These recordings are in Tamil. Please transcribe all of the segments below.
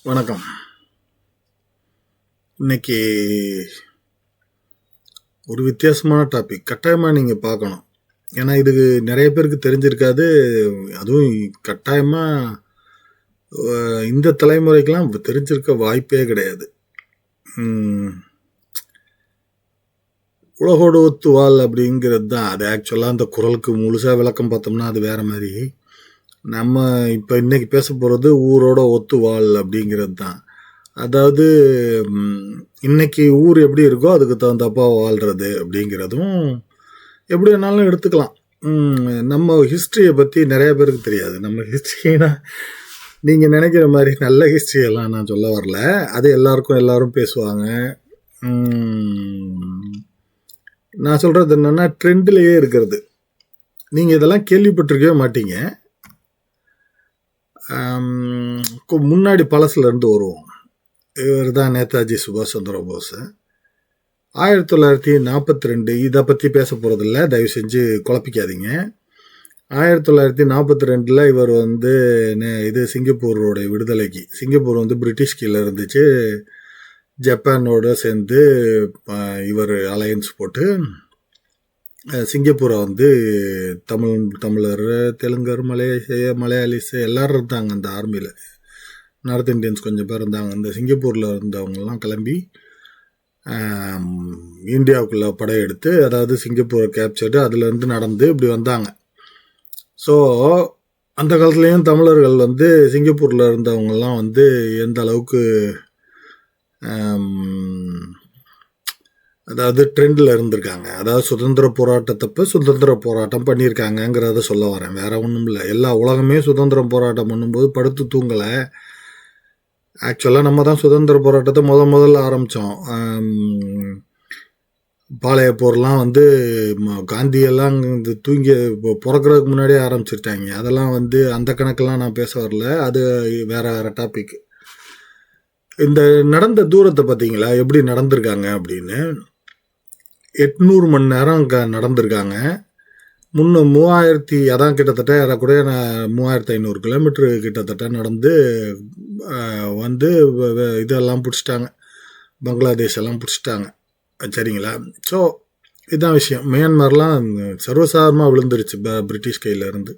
வணக்கம். இன்னைக்கு ஒரு வித்தியாசமான டாபிக் கட்டாயமாக நீங்கள் பார்க்கணும். ஏன்னா இதுக்கு நிறைய பேருக்கு தெரிஞ்சிருக்காது. அதுவும் கட்டாயமாக இந்த தலைமுறைக்கெல்லாம் தெரிஞ்சிருக்க வாய்ப்பே கிடையாது. உலகோடு ஒத்து வாழ் அப்படிங்கிறது தான். அது ஆக்சுவலாக அந்த குரலுக்கு முழுசாக விளக்கம் பார்த்தோம்னா அது வேற மாதிரி. நம்ம இப்போ இன்னைக்கு பேச போகிறது ஊரோட ஒத்து வாழ் அப்படிங்கிறது தான். அதாவது இன்னைக்கு ஊர் எப்படி இருக்கோ அதுக்கு தகுந்தப்பா வாழ்கிறது அப்படிங்கிறதும் எப்படி வேணாலும் எடுத்துக்கலாம். நம்ம ஹிஸ்ட்ரியை பற்றி நிறைய பேருக்கு தெரியாது. நம்ம ஹிஸ்ட்ரினா நீங்கள் நினைக்கிற மாதிரி நல்ல ஹிஸ்ட்ரியெல்லாம் நான் சொல்ல வரல. அது எல்லாரும் பேசுவாங்க. நான் சொல்கிறது என்னென்னா ட்ரெண்ட்லேயே இருக்கிறது. நீங்கள் இதெல்லாம் கேள்விப்பட்டிருக்கவே மாட்டீங்க. முன்னாடி பழசுலேருந்து வருவோம். இவர் தான் நேதாஜி சுபாஷ் சந்திர போஸ். 1942 இதை பற்றி பேச போகிறதில்ல, தயவு செஞ்சு குழப்பிக்காதீங்க. 1942 இவர் வந்து இது சிங்கப்பூரோட விடுதலைக்கு, சிங்கப்பூர் வந்து பிரிட்டிஷ் கீழே இருந்துச்சு. ஜப்பானோட சேர்ந்து இவர் அலையன்ஸ் போட்டு சிங்கப்பூரை வந்து தமிழர், தெலுங்கர், மலையாளிஸ் எல்லாரும் இருந்தாங்க அந்த ஆர்மியில். நார்த் இந்தியன்ஸ் கொஞ்சம் பேர் இருந்தாங்க. இந்த சிங்கப்பூரில் இருந்தவங்கெல்லாம் கிளம்பி இந்தியாவுக்குள்ளே படையெடுத்து, அதாவது சிங்கப்பூரை கேப்சர்டு அதுலேருந்து நடந்து இப்படி வந்தாங்க. ஸோ அந்த காலத்துலேயும் தமிழர்கள் வந்து சிங்கப்பூரில் இருந்தவங்கெல்லாம் வந்து எந்த அளவுக்கு அதாவது ட்ரெண்டில் இருந்திருக்காங்க. அதாவது சுதந்திர போராட்டத்தப்போ சுதந்திர போராட்டம் பண்ணியிருக்காங்கங்கிறத சொல்ல வரேன், வேற ஒன்றும் இல்லை. எல்லா உலகமே சுதந்திர போராட்டம் பண்ணும்போது படுத்து தூங்கலை. ஆக்சுவலாக நம்ம தான் சுதந்திர போராட்டத்தை முதல்ல ஆரம்பித்தோம். பாளையப்போர்லாம் வந்து காந்தியெல்லாம் தூங்கி பிறக்கிறதுக்கு முன்னாடியே ஆரம்பிச்சிருட்டாங்க. அதெல்லாம் வந்து அந்த கணக்கெல்லாம் நான் பேச வரல, அது வேற டாபிக். இந்த நடந்த தூரத்தை பார்த்தீங்களா எப்படி நடந்திருக்காங்க அப்படின்னு. 800 மணி நேரம் நடந்திருக்காங்க. 3000 அதான் கிட்டத்தட்ட ஏறக்குறைய 3500 கிலோமீட்டரு கிட்டத்தட்ட நடந்து வந்து இதெல்லாம் பிடிச்சிட்டாங்க, பங்களாதேஷ் எல்லாம் பிடிச்சிட்டாங்க. சரிங்களா? ஸோ இதுதான் விஷயம். மியான்மர்லாம் சர்வசாதாரணமாக விழுந்துருச்சு பிரிட்டிஷ் கையில் இருந்து.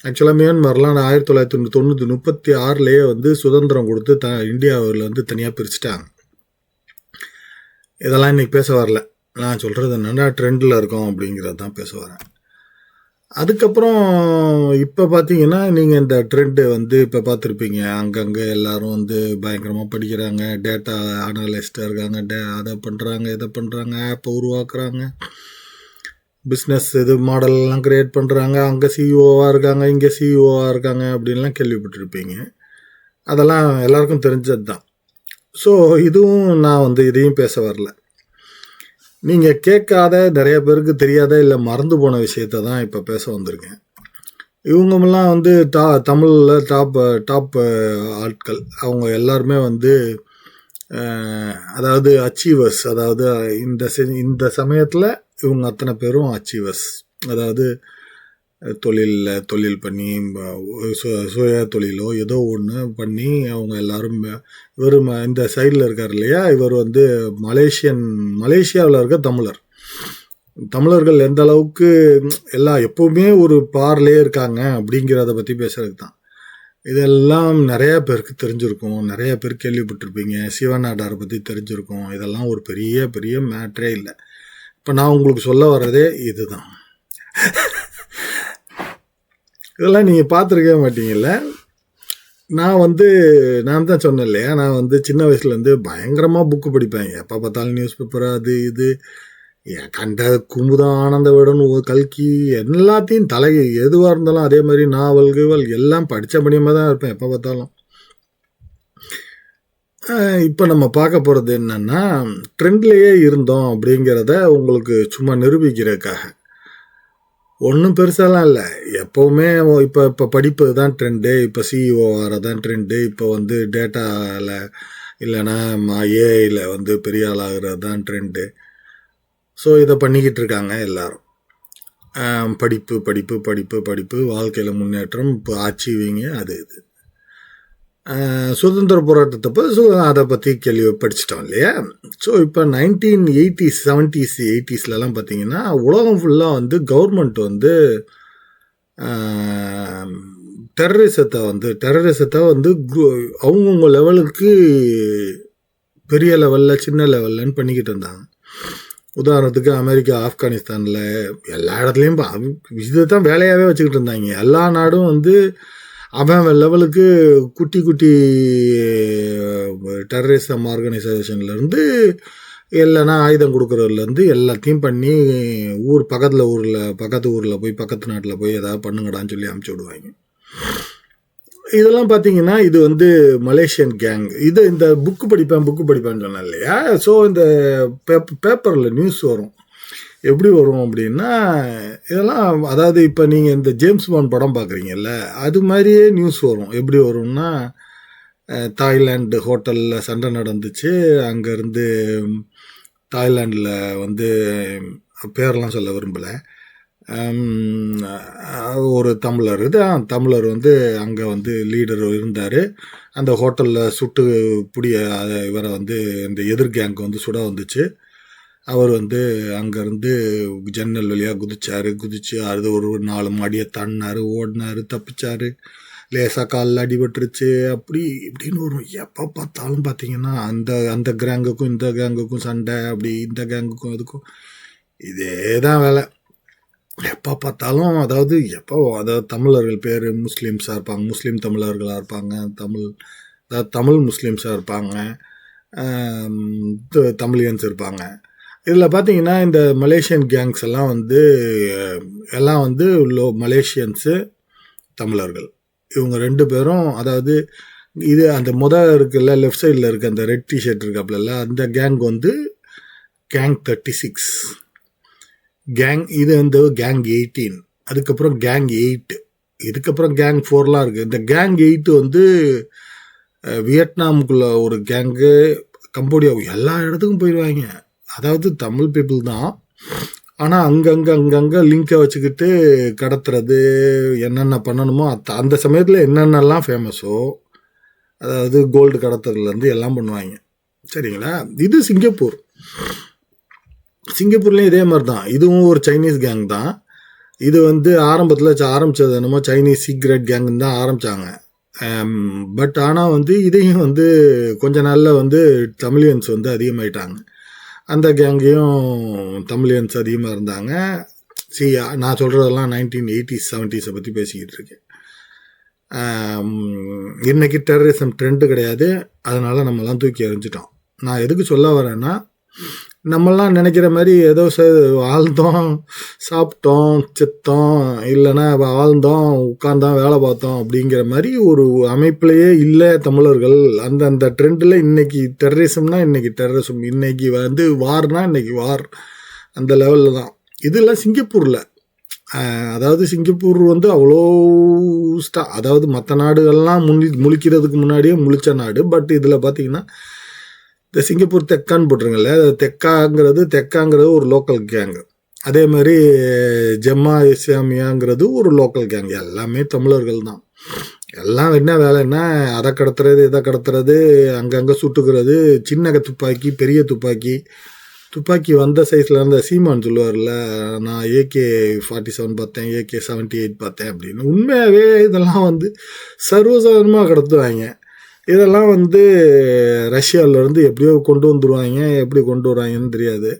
ஆக்சுவலாக மியான்மர்லாம் 1936 வந்து சுதந்திரம் கொடுத்து இந்தியாவில் வந்து தனியாக பிரிச்சுட்டாங்க. இதெல்லாம் இன்னைக்கு பேச வரல. நான் சொல்கிறது என்னென்னா ட்ரெண்டில் இருக்கோம் அப்படிங்கிறது தான் பேச வரேன். அதுக்கப்புறம் இப்போ பார்த்தீங்கன்னா நீங்கள் இந்த ட்ரெண்டு வந்து இப்போ பார்த்துருப்பீங்க. அங்கங்கே எல்லாரும் வந்து பயங்கரமாக படிக்கிறாங்க, டேட்டா அனலிஸ்டாக இருக்காங்க, அதை பண்ணுறாங்க, இதை பண்ணுறாங்க, ஆப்பை உருவாக்குறாங்க, பிஸ்னஸ் இது மாடல்லாம் க்ரியேட் பண்ணுறாங்க. அங்கே சிஇஓவாக இருக்காங்க, இங்கே சிஇஓவாக இருக்காங்க அப்படின்லாம் கேள்விப்பட்டிருப்பீங்க. அதெல்லாம் எல்லாருக்கும் தெரிஞ்சது தான். ஸோ இதுவும் நான் வந்து இதையும் பேச வரல. நீங்கள் கேட்காத, நிறைய பேருக்கு தெரியாத, இல்லை மறந்து போன விஷயத்த தான் இப்போ பேச வந்திருக்கேன். இவங்கெல்லாம் வந்து தமிழில் டாப் ஆட்கள். அவங்க எல்லாருமே வந்து அதாவது அச்சீவர்ஸ். அதாவது இந்த சமயத்தில் இவங்க அத்தனை பேரும் அச்சீவர்ஸ். அதாவது தொழில் பண்ணி சுய தொழிலோ ஏதோ ஒன்று பண்ணி அவங்க எல்லாரும். இவர் இந்த சைடில் இருக்கார் இல்லையா, இவர் வந்து மலேசியாவில் இருக்க தமிழர்கள் எந்த அளவுக்கு எல்லாம் எப்போவுமே ஒரு பார்லே இருக்காங்க அப்படிங்கிறத பற்றி பேசுறதுக்கு தான். இதெல்லாம் நிறைய பேருக்கு தெரிஞ்சிருக்கும், நிறைய பேர் கேள்விப்பட்டிருப்பீங்க. சிவநாடாரை பற்றி தெரிஞ்சிருக்கும். இதெல்லாம் ஒரு பெரிய பெரிய மேட்ரே இல்லை. இப்போ நான் உங்களுக்கு சொல்ல வர்றதே இதுதான். இதெல்லாம் நீங்கள் பார்த்துருக்கவே மாட்டீங்கல்ல. நான் தான் சொன்னேன் இல்லையா, நான் வந்து சின்ன வயசுலேருந்து பயங்கரமாக புக்கு படிப்பேன். எப்போ பார்த்தாலும் நியூஸ் பேப்பர், அது இது கண்ட குமுதம், ஆனந்த விடன், கல்கி எல்லாத்தையும் எதுவாக இருந்தாலும் அதே மாதிரி நாவல்கள் எல்லாம் படித்த படியமாக தான் இருப்பேன் எப்போ பார்த்தாலும். இப்போ நம்ம பார்க்க போகிறது என்னன்னா ட்ரெண்ட்லேயே இருந்தோம் அப்படிங்கிறத உங்களுக்கு சும்மா நிரூபிக்கிறதுக்காக. ஒன்றும் பெருசாலாம் இல்லை. எப்போவுமே இப்போ படிப்பு தான் ட்ரெண்டு, இப்போ சிஇஓ தான் ட்ரெண்டு, இப்போ வந்து டேட்டாவில் இல்லைன்னா ஏஐயில் வந்து பெரிய ஆளாகிறது தான் ட்ரெண்டு. ஸோ இதை பண்ணிக்கிட்டு இருக்காங்க எல்லாரும். படிப்பு படிப்பு படிப்பு படிப்பு வாழ்க்கையில் முன்னேற்றம், இப்போ அச்சீவிங்க, அது இது. சுதந்திர போராட்டத்தப்போ அதை பற்றி கேள்வி படிச்சிட்டோம் இல்லையா. ஸோ இப்போ 1980s 70s 80ஸ்லலாம் பார்த்தீங்கன்னா உலகம் ஃபுல்லாக வந்து கவர்மெண்ட் வந்து டெரரிசத்தை வந்து அவங்கவுங்க லெவலுக்கு பெரிய லெவலில் சின்ன லெவல்லன்னு பண்ணிக்கிட்டு இருந்தாங்க. உதாரணத்துக்கு அமெரிக்கா ஆப்கானிஸ்தானில் எல்லா இடத்துலையும் இதை தான் வேலையாகவே வச்சுக்கிட்டு இருந்தாங்க. எல்லா நாடும் வந்து அவன் லெவலுக்கு குட்டி குட்டி டெரரிசம் ஆர்கனைசேஷன்லேருந்து இல்லைன்னா ஆயுதம் கொடுக்குறதுலேருந்து எல்லாத்தையும் பண்ணி பக்கத்து ஊரில் போய் பக்கத்து நாட்டில் போய் ஏதாவது பண்ணுங்கடான்னு சொல்லி அமுச்சு விடுவாங்க. இதெல்லாம் பார்த்தீங்கன்னா இது வந்து மலேசியன் கேங். இந்த புக்கு படிப்பேன்னு சொன்னேன் இல்லையா. ஸோ இந்த பேப்பரில் நியூஸ் வரும். எப்படி வரும் அப்படின்னா இதெல்லாம் அதாவது இப்போ நீங்கள் இந்த ஜேம்ஸ் பாண்ட் படம் பார்க்குறீங்கல்ல, அது மாதிரியே நியூஸ் வரும். எப்படி வரும்னா தாய்லாந்து ஹோட்டலில் சண்டை நடந்துச்சு. அங்கேருந்து தாய்லாண்டில் வந்து பேரெலாம் சொல்ல விரும்பலை, ஒரு தமிழர் வந்து அங்கே வந்து லீடர் இருந்தார். அந்த ஹோட்டலில் சுட்டு இவரை வந்து இந்த எதிர் கேங்க் வந்து சுட வந்துச்சு. அவர் வந்து அங்கேருந்து ஜன்னல் வழியாக குதிச்சு அது ஒரு 4 மாடியை தாண்டினார், ஓடினார், தப்பிச்சார். லேசாக காலில் அடிபட்டுருச்சு. அப்படி இப்படின்னு வரும். எப்போ பார்த்தாலும் பார்த்தீங்கன்னா அந்த கேங்குக்கும் இந்த கேங்குக்கும் சண்டை, அப்படி இந்த கேங்குக்கும் இதுக்கும் இதே தான் வேலை எப்போ பார்த்தாலும். அதாவது தமிழர்கள் பேர் முஸ்லீம்ஸாக இருப்பாங்க, முஸ்லீம் தமிழர்களாக இருப்பாங்க, தமிழ் முஸ்லீம்ஸாக இருப்பாங்க, தமிழியன்ஸ் இருப்பாங்க. இதில் பார்த்தீங்கன்னா இந்த மலேசியன் கேங்ஸ் எல்லாம் வந்து மலேசியன்ஸு தமிழர்கள் இவங்க 2 பேரும். அதாவது இது அந்த இருக்குல்ல, லெஃப்ட் சைடில் இருக்க அந்த ரெட் டிஷர்ட் இருக்காப்புல, அந்த கேங் வந்து கேங் 36 கேங். இது வந்து கேங் 18, அதுக்கப்புறம் கேங் 8, இதுக்கப்புறம் கேங் 4லாம் இருக்குது. இந்த கேங் 8 வந்து வியட்நாமுக்குள்ள ஒரு கேங்கு, கம்போடியா, எல்லா இடத்துக்கும் போயிடுவாங்க. அதாவது தமிழ் பீப்புள் தான், ஆனால் அங்கங்கே லிங்கை வச்சுக்கிட்டு கடத்துறது, என்னென்ன பண்ணணுமோ அந்த சமயத்தில் என்னென்னலாம் ஃபேமஸோ, அதாவது கோல்டு கடத்துறதுலேருந்து எல்லாம் பண்ணுவாங்க. சரிங்களா. இது சிங்கப்பூர்லேயும் இதே மாதிரி தான். இதுவும் ஒரு சைனீஸ் கேங் தான். இது வந்து ஆரம்பத்தில் ஆரம்பித்தது என்னமோ சைனீஸ் சீக்ரெட் கேங்குன்னு தான் ஆரம்பித்தாங்க. பட் ஆனால் வந்து இதையும் வந்து கொஞ்ச நாளில் வந்து தமிழியன்ஸ் வந்து அதிகமாயிட்டாங்க. அந்த கேங்கையும் தமிழியன்ஸ் அதிகமாக இருந்தாங்க. நான் சொல்கிறதெல்லாம் 1980s 70s பற்றி பேசிக்கிட்டு இருக்கேன். இன்றைக்கி டெரரிசம் ட்ரெண்டு கிடையாது, அதனால் நம்மலாம் தூக்கி எறிஞ்சிட்டோம். நான் எதுக்கு சொல்ல வரேன்னா, நம்மளாம் நினைக்கிற மாதிரி ஏதோ வாழ்ந்தோம், சாப்பிட்டோம், செத்தோம், இல்லைன்னா வாழ்ந்தோம், உட்கார்ந்தோம், வேலை பார்த்தோம் அப்படிங்கிற மாதிரி ஒரு அமைப்பிலேயே இல்லை தமிழர்கள். அந்த ட்ரெண்டில் இன்னைக்கு டெரரிசம்னா இன்னைக்கு டெரரிசம், இன்னைக்கு வந்து வார்னா இன்னைக்கு வார், அந்த லெவலில் தான். இதெல்லாம் சிங்கப்பூரில், அதாவது சிங்கப்பூர் வந்து அவ்வளோ அதாவது மற்ற நாடுகள்லாம் முழிக்கிறதுக்கு முன்னாடியே முழிச்ச நாடு. பட் இதில் பார்த்தீங்கன்னா இந்த சிங்கப்பூர் தெக்கான்னு போட்டுருங்கல்ல, தெக்காங்கிறது ஒரு லோக்கல் கேங்கு. அதே மாதிரி ஜெம்மா இஸ்லாமியாங்கிறது ஒரு லோக்கல் கேங். எல்லாமே தமிழர்கள் தான். எல்லாம் என்ன வேலைன்னா அதை கடத்துறது, இதை கடத்துறது, அங்கங்கே சுட்டுக்கிறது, சின்ன துப்பாக்கி, பெரிய துப்பாக்கி வந்த சைஸில் இருந்த சீமான் சொல்லுவார்ல, நான் AK-47 பார்த்தேன், AK-78 பார்த்தேன் அப்படின்னு. உண்மையாகவே இதெல்லாம் வந்து சர்வசாதாரணமாக கடத்துவாங்க. இதெல்லாம் வந்து ரஷ்யாவிலேருந்து எப்படியோ கொண்டு வந்துடுவாங்க. எப்படி கொண்டு வராங்கன்னு தெரியாது.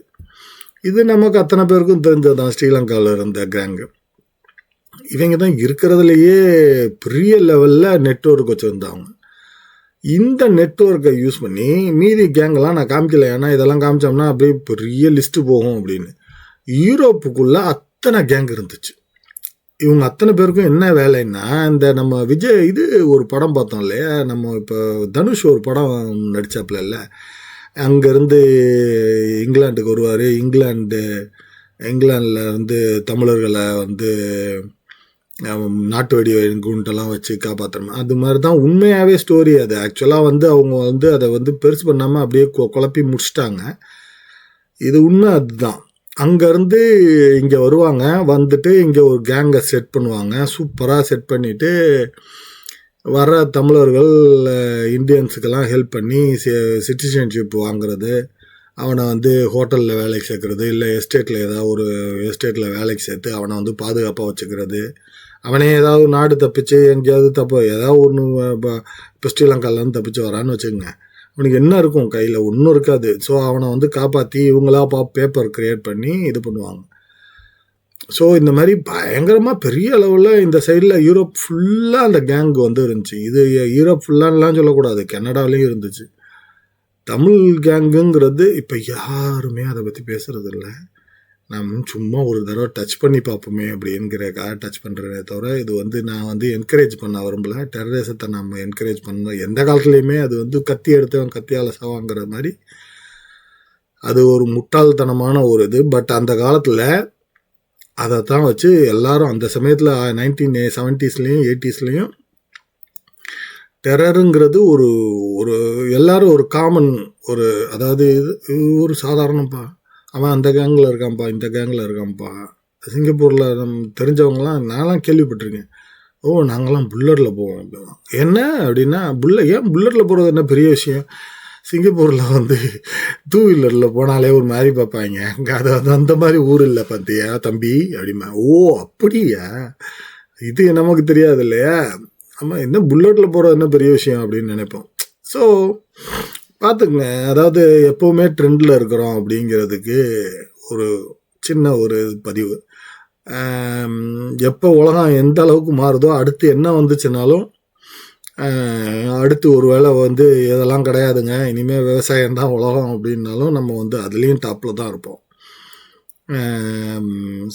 இது நமக்கு அத்தனை பேருக்கும் தெரிஞ்சது தான். ஸ்ரீலங்காவில் இருந்த கேங்கு இவங்க தான் இருக்கிறதுலையே பெரிய லெவலில் நெட்வொர்க் வச்சுருந்தாங்க. இந்த நெட்வொர்க்கை யூஸ் பண்ணி மீதி கேங்கெல்லாம் நான் காமிக்கல, ஏன்னா இதெல்லாம் காமிச்சோம்னா அப்படியே பெரிய லிஸ்ட்டு போகும் அப்படின்னு. யூரோப்புக்குள்ளே அத்தனை கேங் இருந்துச்சு. இவங்க அத்தனை பேருக்கும் என்ன வேலைன்னா, இந்த நம்ம விஜய் ஒரு படம் பார்த்தோம் இல்லையா, நம்ம இப்போ தனுஷ் ஒரு படம் நடித்தாப்புல இல்லை, அங்கேருந்து இங்கிலாந்துக்கு வருவார். இங்கிலாண்டில் இருந்து தமிழர்களை வந்து நாட்டு வெடி குண்டெல்லாம் வச்சு காப்பாற்றணும். அது மாதிரி தான் உண்மையாகவே ஸ்டோரி. அது ஆக்சுவலாக வந்து அவங்க வந்து அதை வந்து பெருசு பண்ணாமல் அப்படியே குழப்பி முடிச்சிட்டாங்க. இது உண்மை அதுதான். அங்கேருந்து இங்கே வருவாங்க, வந்துட்டு இங்கே ஒரு கேங்கை செட் பண்ணுவாங்க. சூப்பராக செட் பண்ணிவிட்டு வர தமிழர்கள் இந்தியன்ஸுக்கெல்லாம் ஹெல்ப் பண்ணி சிட்டிசன்ஷிப் வாங்குறது, அவனை வந்து ஹோட்டலில் வேலைக்கு சேர்க்குறது, இல்லை எஸ்டேட்டில் ஏதாவது ஒரு எஸ்டேட்டில் வேலைக்கு சேர்த்து அவனை வந்து பாதுகாப்பாக வச்சுக்கிறது. அவனே ஏதாவது நாடு தப்பிச்சு எங்கேயாவது ஏதாவது ஒன்று இப்போ ஸ்ரீலங்காலேருந்து தப்பிச்சு வரான்னு வச்சுக்கோங்க, அவனுக்கு என்ன இருக்கும் கையில்? ஒன்றும் இருக்காது. ஸோ அவனை வந்து காப்பாற்றி இவங்களா பேப்பர் க்ரியேட் பண்ணி இது பண்ணுவாங்க. ஸோ இந்த மாதிரி பயங்கரமாக பெரிய அளவில் இந்த சைடில் யூரோப் ஃபுல்லாக அந்த கேங் வந்து இருந்துச்சு. இது யூரோப் ஃபுல்லான்லாம் சொல்லக்கூடாது, கனடாவிலையும் இருந்துச்சு. தமிழ் கேங்குங்கிறது இப்போ யாருமே அதை பற்றி பேசுகிறது இல்லை. நம்ம சும்மா ஒரு தடவை டச் பண்ணி பார்ப்போமே அப்படிங்கிறக்காக டச் பண்ணுறதே தவிர, இது வந்து நான் வந்து என்கரேஜ் பண்ண விரும்பல. டெரரிசத்தை நம்ம என்கரேஜ் பண்ண எந்த காலத்துலேயுமே அது வந்து கத்தி எடுத்தவன் கத்தியால் சவாங்கிற மாதிரி அது ஒரு முட்டாள்தனமான ஒரு இது. பட் அந்த காலத்தில் அதை தான் வச்சு எல்லாரும் அந்த சமயத்தில் 1970ஸ்லேயும் 80ஸ்லேயும் டெரருங்கிறது ஒரு ஒரு எல்லாரும் ஒரு காமன் ஒரு, அதாவது இது ஒரு சாதாரணப்பா, அவன் அந்த கேங்கில் இருக்கான்ப்பா, இந்த கேங்கில் இருக்கான்ப்பா. சிங்கப்பூரில் நம்ம தெரிஞ்சவங்களாம் நான்லாம் கேள்விப்பட்டிருக்கேன். ஓ நாங்களாம் புல்லட்டில் போவோம் அப்படின்னா. என்ன அப்படின்னா ஏன் புல்லட்டில் போகிறது என்ன பெரிய விஷயம்? சிங்கப்பூரில் வந்து 2 வீலரில் போனாலே ஒரு மாதிரி பார்ப்பாங்க. அங்கே அது வந்து அந்த மாதிரி ஊர் இல்லை பார்த்தியா தம்பி அப்படிமா. ஓ அப்படியா, இது நமக்கு தெரியாது இல்லையா? நம்ம என்ன புல்லட்டில் போகிறது என்ன பெரிய விஷயம் அப்படின்னு நினைப்போம். ஸோ பார்த்துக்குங்க, அதாவது எப்போவுமே ட்ரெண்டில் இருக்கிறோம் அப்படிங்கிறதுக்கு ஒரு சின்ன ஒரு பதிவு. எப்போ உலகம் எந்த அளவுக்கு மாறுதோ அடுத்து என்ன வந்துச்சுனாலும், அடுத்து ஒரு வேளை வந்து இதெல்லாம் கிடையாதுங்க, இனிமேல் விவசாயம் தான் உலகம் அப்படின்னாலும் நம்ம வந்து அதுலேயும் டாப்பில் தான் இருப்போம்.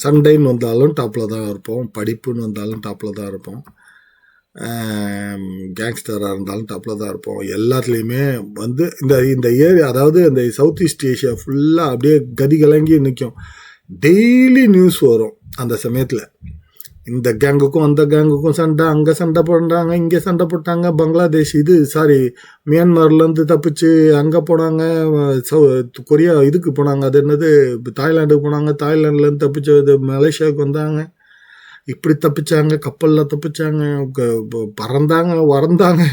சண்டைன்னு வந்தாலும் டாப்பில் தான் இருப்போம், படிப்புன்னு வந்தாலும் டாப்பில் தான் இருப்போம், கேங்ஸ்டராக இருந்தாலும் டாப்பில் தான் இருப்போம். எல்லாத்துலேயுமே வந்து இந்த ஏரியா, அதாவது இந்த சவுத் ஈஸ்ட் ஏஷியா ஃபுல்லாக அப்படியே கதி கலங்கி நிற்கும். டெய்லி நியூஸ் வரும் அந்த சமயத்தில். இந்த கேங்குக்கும் அந்த கேங்குக்கும் சண்டை, அங்கே சண்டை போடுறாங்க, இங்கே சண்டை போட்டாங்க. பங்களாதேஷ் மியான்மர்லேருந்து தப்பிச்சு அங்கே போனாங்க, கொரியா இதுக்கு போனாங்க, அது என்னது தாய்லாண்டுக்கு போனாங்க, தாய்லாண்ட்லேருந்து தப்பிச்சு மலேசியாவுக்கு வந்தாங்க, இப்படி தப்பிச்சாங்க, கப்பலில் தப்பிச்சாங்க, பறந்தாங்க வறந்தாங்க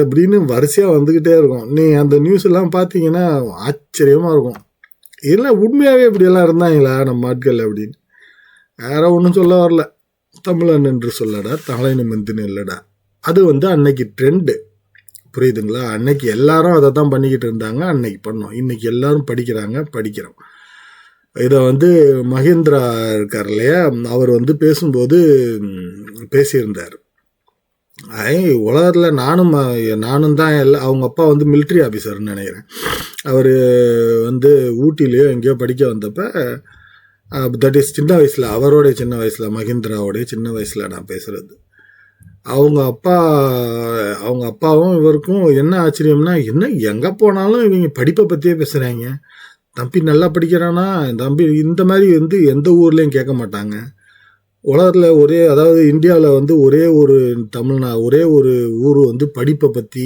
அப்படின்னு வரிசையாக வந்துக்கிட்டே இருக்கும். நீ அந்த நியூஸ் எல்லாம் பார்த்தீங்கன்னா ஆச்சரியமாக இருக்கும். இதெல்லாம் உண்மையாகவே இப்படியெல்லாம் இருந்தாங்களா நம்ம ஆட்கள் அப்படின்னு. வேற ஒன்றும் சொல்ல வரல, தமிழன் என்று சொல்லடா தலை நிமிந்துன்னு இல்லைடா. அது வந்து அன்னைக்கு ட்ரெண்டு, புரியுதுங்களா? அன்னைக்கு எல்லாரும் அதை தான் பண்ணிக்கிட்டு இருந்தாங்க, அன்னைக்கு பண்ணோம். இன்னைக்கு எல்லாரும் படிக்கிறோம். இதை வந்து மகேந்திரா இருக்கார் இல்லையா, அவர் வந்து பேசும்போது பேசியிருந்தார். உலகத்தில் நானும் தான் அவங்க அப்பா வந்து மிலிட்ரி ஆஃபீஸர்னு நினைக்கிறேன். அவர் வந்து ஊட்டிலேயோ எங்கேயோ படிக்க வந்தப்போ, தட் இஸ் சின்ன வயசில், அவரோடைய சின்ன வயசில், மகேந்திராவோடைய சின்ன வயசில் நான் பேசுகிறது. அவங்க அப்பாவும் இவருக்கும் என்ன ஆச்சரியம்னா, என்ன எங்கே போனாலும் இவங்க படிப்பை பற்றியே பேசுகிறாங்க. தம்பி நல்லா படிக்கிறானா, தம்பி இந்த மாதிரி வந்து எந்த ஊர்லேயும் கேட்க மாட்டாங்க. உலகத்தில் அதாவது இந்தியாவில் வந்து ஒரே ஒரு ஊர் வந்து படிப்பை பற்றி,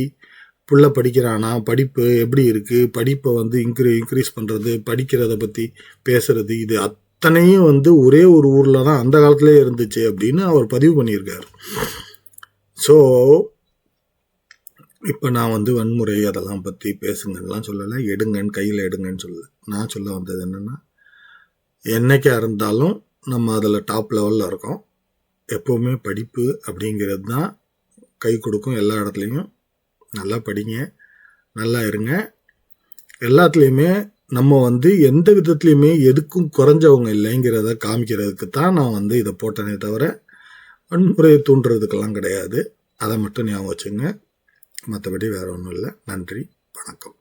புள்ள படிக்கிறானா, படிப்பு எப்படி இருக்குது, படிப்பை வந்து இன்க்ரீஸ் பண்ணுறது, படிக்கிறத பற்றி பேசுகிறது, இது அத்தனையும் வந்து ஒரே ஒரு ஊரில் தான் அந்த காலத்துலேயே இருந்துச்சு அப்படின்னு அவர் பதிவு பண்ணியிருக்காரு. ஸோ இப்போ நான் வந்து வன்முறை அதெல்லாம் பற்றி பேசுங்கன்னெலாம் சொல்லலை, எடுங்கன்னு கையில் எடுங்கன்னு சொல்லலை. நான் சொல்ல வந்தது என்னென்னா, என்றைக்கா இருந்தாலும் நம்ம அதில் டாப் லெவலில் இருக்கோம். எப்போவுமே படிப்பு அப்படிங்கிறது தான் கை கொடுக்கும் எல்லா இடத்துலையும். நல்லா படிங்க, நல்லா இருங்க. எல்லாத்துலேயுமே நம்ம வந்து எந்த விதத்துலையுமே எதுக்கும் குறைஞ்சவங்க இல்லைங்கிறத காமிக்கிறதுக்கு தான் நான் வந்து இதை போட்டனே தவிர வன்முறையை தூண்டுறதுக்கெல்லாம் கிடையாது. அதை மட்டும் ஞாபகம் வச்சுங்க. மற்றபடி வேறு ஒன்றும் இல்லை. நன்றி, வணக்கம்.